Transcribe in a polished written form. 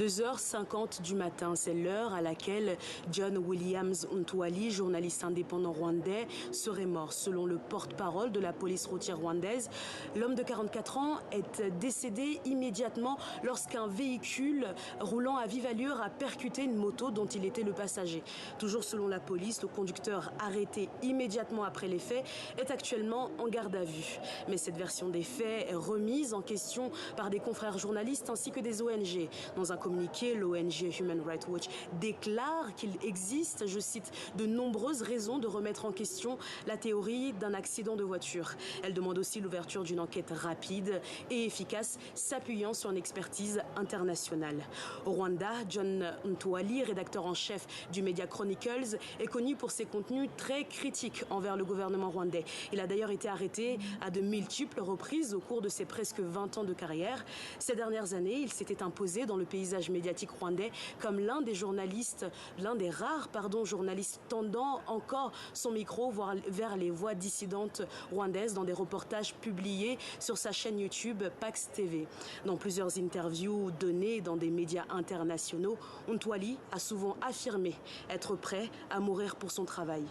2h50 du matin, c'est l'heure à laquelle John Williams Ntwali, journaliste indépendant rwandais, serait mort. Selon le porte-parole de la police routière rwandaise, l'homme de 44 ans est décédé immédiatement lorsqu'un véhicule roulant à vive allure a percuté une moto dont il était le passager. Toujours selon la police, le conducteur arrêté immédiatement après les faits est actuellement en garde à vue. Mais cette version des faits est remise en question par des confrères journalistes ainsi que des ONG. Dans un communiqué, l'ONG Human Rights Watch déclare qu'il existe, je cite, de nombreuses raisons de remettre en question la théorie d'un accident de voiture. Elle demande aussi l'ouverture d'une enquête rapide et efficace s'appuyant sur une expertise internationale. Au Rwanda, John Ntwali, rédacteur en chef du média Chronicles, est connu pour ses contenus très critiques envers le gouvernement rwandais. Il a d'ailleurs été arrêté à de multiples reprises au cours de ses presque 20 ans de carrière. Ces dernières années, il s'était imposé dans le paysage médiatique rwandais comme l'un des rares journalistes tendant encore son micro vers les voix dissidentes rwandaises dans des reportages publiés sur sa chaîne YouTube Pax TV. Dans plusieurs interviews données dans des médias internationaux, Ntwali a souvent affirmé être prêt à mourir pour son travail.